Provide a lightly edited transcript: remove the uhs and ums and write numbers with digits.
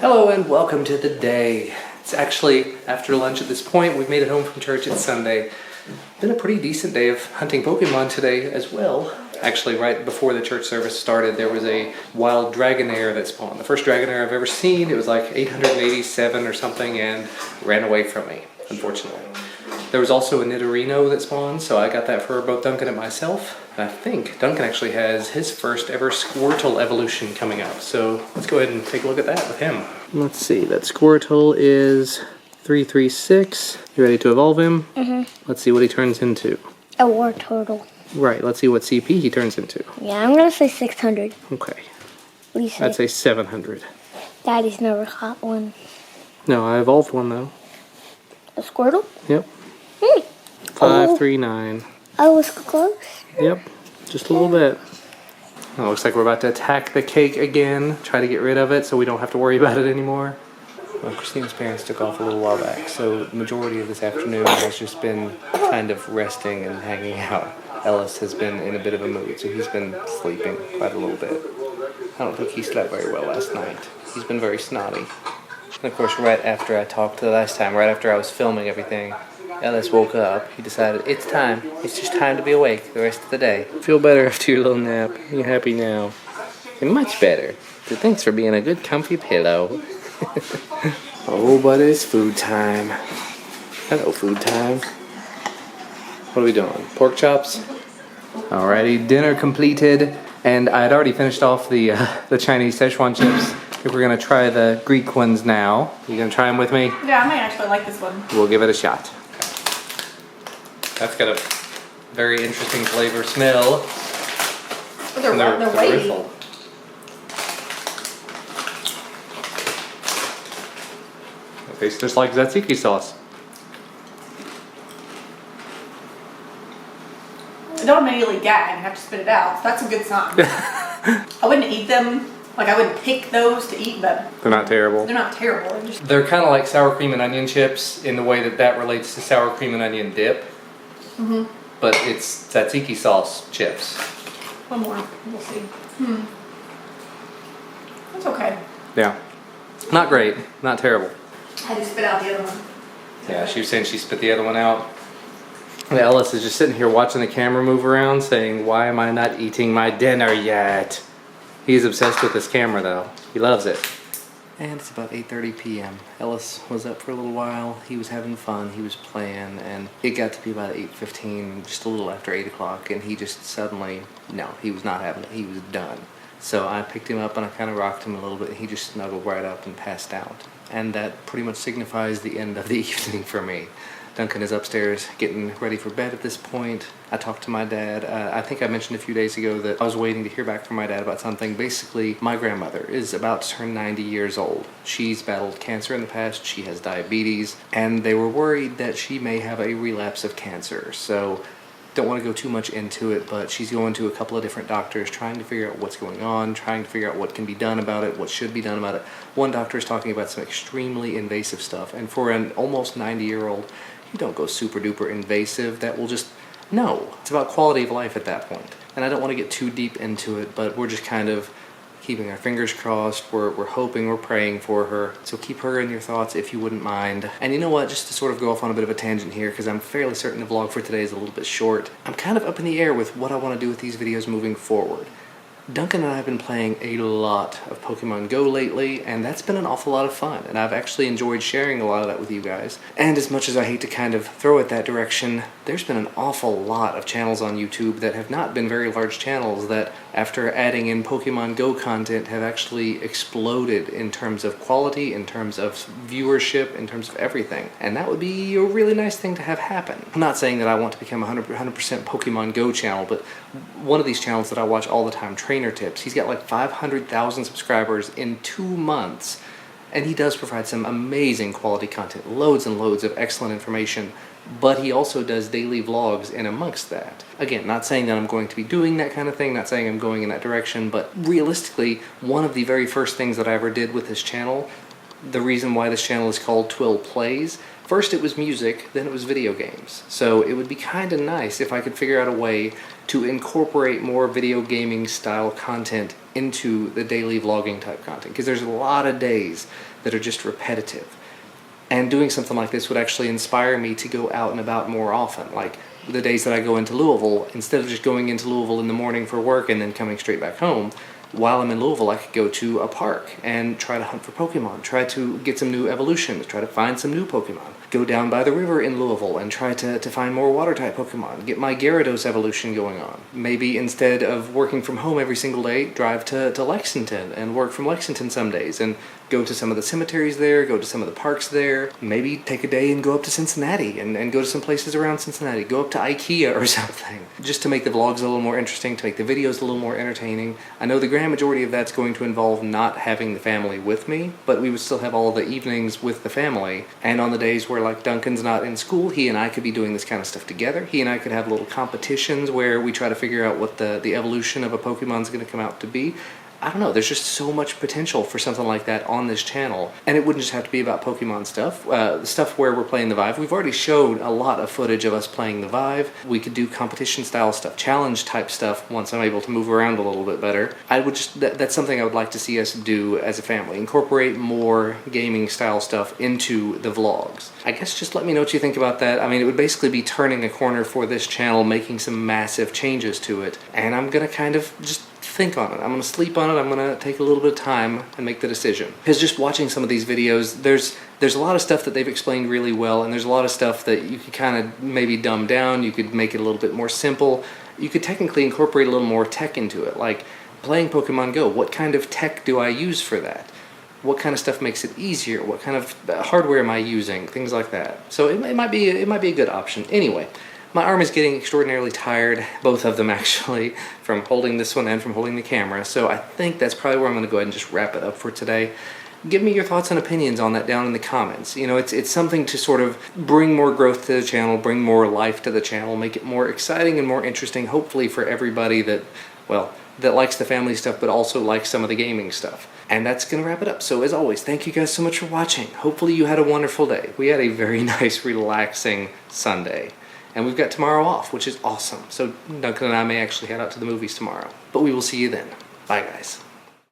Hello and welcome to the day. It's actually after lunch at this point. We've made it home from church. It's Sunday. Been a pretty decent day of hunting Pokemon today as well. Actually, right before the church service started, there was a wild Dragonair that spawned. The first Dragonair I've ever seen. It was like 887 or something and ran away from me, unfortunately. There was also a Nidorino that spawned, so I got that for both Duncan and myself. I think Duncan actually has his first ever Squirtle evolution coming up, so let's go ahead and take a look at that with him. Let's see, that Squirtle is 336. You ready to evolve him? Mm-hmm. Let's see what he turns into. A war turtle. Right, let's see what CP he turns into. Yeah, I'm gonna say 600. Okay. What do you say? I'd say 700. Daddy's never caught one. No, I evolved one though. A Squirtle? Yep. 539. I was close. Yep, just a little bit. It looks like we're about to attack the cake again, try to get rid of it so we don't have to worry about it anymore. Well, Christina's parents took off a little while back, so the majority of this afternoon has just been kind of resting and hanging out. Ellis has been in a bit of a mood, so he's been sleeping quite a little bit. I don't think he slept very well last night. He's been very snotty. And of course, right after I talked the last time, right after I was filming everything, Ellis woke up. He decided, it's time. It's just time to be awake the rest of the day. Feel better after your little nap. You happy now? You're much better. So thanks for being a good comfy pillow. Oh, but it's food time. Hello, food time. What are we doing? Pork chops? Alrighty, dinner completed. And I had already finished off the Chinese Szechuan chips. I think we're gonna try the Greek ones now. You gonna try them with me? Yeah, I might actually like this one. We'll give it a shot. That's got a very interesting flavor smell. They're weighty. It tastes just like tzatziki sauce. I don't immediately gag and have to spit it out. So that's a good sign. I wouldn't eat them. Like, I wouldn't pick those to eat, but They're not terrible. they're not terrible. They're kind of like sour cream and onion chips in the way that that relates to sour cream and onion dip. Mm-hmm. But it's tzatziki sauce chips. One more. We'll see. That's okay. Yeah. Not great. Not terrible. I had to spit out the other one. Yeah, she was saying she spit the other one out. And Ellis is just sitting here watching the camera move around saying, why am I not eating my dinner yet? He's obsessed with this camera though. He loves it. And it's about 8:30 p.m. Ellis was up for a little while. He was having fun. He was playing, and it got to be about 8:15, just a little after 8 o'clock, and he just suddenly, no, he was not having it. He was done. So I picked him up and I kind of rocked him a little bit, and he just snuggled right up and passed out. And that pretty much signifies the end of the evening for me. Duncan is upstairs getting ready for bed at this point. I talked to my dad. I think I mentioned a few days ago that I was waiting to hear back from my dad about something. Basically, my grandmother is about to turn 90 years old. She's battled cancer in the past. She has diabetes, and they were worried that she may have a relapse of cancer. So don't want to go too much into it, but she's going to a couple of different doctors trying to figure out what's going on, trying to figure out what can be done about it, what should be done about it. One doctor is talking about some extremely invasive stuff, and for an almost 90-year-old, you don't go super duper invasive. That will just, no. It's about quality of life at that point. And I don't want to get too deep into it, but we're just kind of keeping our fingers crossed. We're hoping, we're praying for her. So keep her in your thoughts if you wouldn't mind. And you know what, just to sort of go off on a bit of a tangent here, because I'm fairly certain the vlog for today is a little bit short. I'm kind of up in the air with what I want to do with these videos moving forward. Duncan and I have been playing a lot of Pokemon Go lately, and that's been an awful lot of fun, and I've actually enjoyed sharing a lot of that with you guys. And as much as I hate to kind of throw it that direction, there's been an awful lot of channels on YouTube that have not been very large channels that, after adding in Pokemon Go content, have actually exploded in terms of quality, in terms of viewership, in terms of everything. And that would be a really nice thing to have happen. I'm not saying that I want to become a 100% Pokemon Go channel, but one of these channels that I watch all the time, Trainer Tips, he's got like 500,000 subscribers in 2 months, and he does provide some amazing quality content, loads and loads of excellent information, but he also does daily vlogs in amongst that. Again, not saying that I'm going to be doing that kind of thing, not saying I'm going in that direction, but realistically, one of the very first things that I ever did with this channel the reason why this channel is called Twill Plays. First it was music, then it was video games. So it would be kind of nice if I could figure out a way to incorporate more video gaming style content into the daily vlogging type content, because there's a lot of days that are just repetitive. And doing something like this would actually inspire me to go out and about more often. Like the days that I go into Louisville, instead of just going into Louisville in the morning for work and then coming straight back home, while I'm in Louisville, I could go to a park and try to hunt for Pokemon, try to get some new evolutions, try to find some new Pokemon. Go down by the river in Louisville and try to find more water-type Pokemon, get my Gyarados evolution going on. Maybe instead of working from home every single day, drive to Lexington and work from Lexington some days and go to some of the cemeteries there, go to some of the parks there. Maybe take a day and go up to Cincinnati and go to some places around Cincinnati. Go up to IKEA or something. Just to make the vlogs a little more interesting, to make the videos a little more entertaining. I know the grand majority of that's going to involve not having the family with me, but we would still have all the evenings with the family. And on the days where like Duncan's not in school, he and I could be doing this kind of stuff together. He and I could have little competitions where we try to figure out what the evolution of a Pokemon's going to come out to be. I don't know, there's just so much potential for something like that on this channel. And it wouldn't just have to be about Pokemon stuff. Stuff where we're playing the Vive. We've already showed a lot of footage of us playing the Vive. We could do competition style stuff, challenge type stuff once I'm able to move around a little bit better. That's something I would like to see us do as a family. Incorporate more gaming style stuff into the vlogs. I guess just let me know what you think about that. I mean, it would basically be turning a corner for this channel, making some massive changes to it. And I'm gonna kind of just think on it. I'm gonna sleep on it. I'm gonna take a little bit of time and make the decision. Because just watching some of these videos, there's a lot of stuff that they've explained really well, and there's a lot of stuff that you could kind of maybe dumb down. You could make it a little bit more simple. You could technically incorporate a little more tech into it, like playing Pokemon Go. What kind of tech do I use for that? What kind of stuff makes it easier? What kind of hardware am I using? Things like that. So it might be a good option. Anyway. My arm is getting extraordinarily tired, both of them actually, from holding this one and from holding the camera, so I think that's probably where I'm going to go ahead and just wrap it up for today. Give me your thoughts and opinions on that down in the comments. You know, it's something to sort of bring more growth to the channel, bring more life to the channel, make it more exciting and more interesting, hopefully for everybody that, well, that likes the family stuff but also likes some of the gaming stuff. And that's going to wrap it up. So as always, thank you guys so much for watching. Hopefully you had a wonderful day. We had a very nice, relaxing Sunday. And we've got tomorrow off, which is awesome. So Duncan and I may actually head out to the movies tomorrow. But we will see you then. Bye, guys.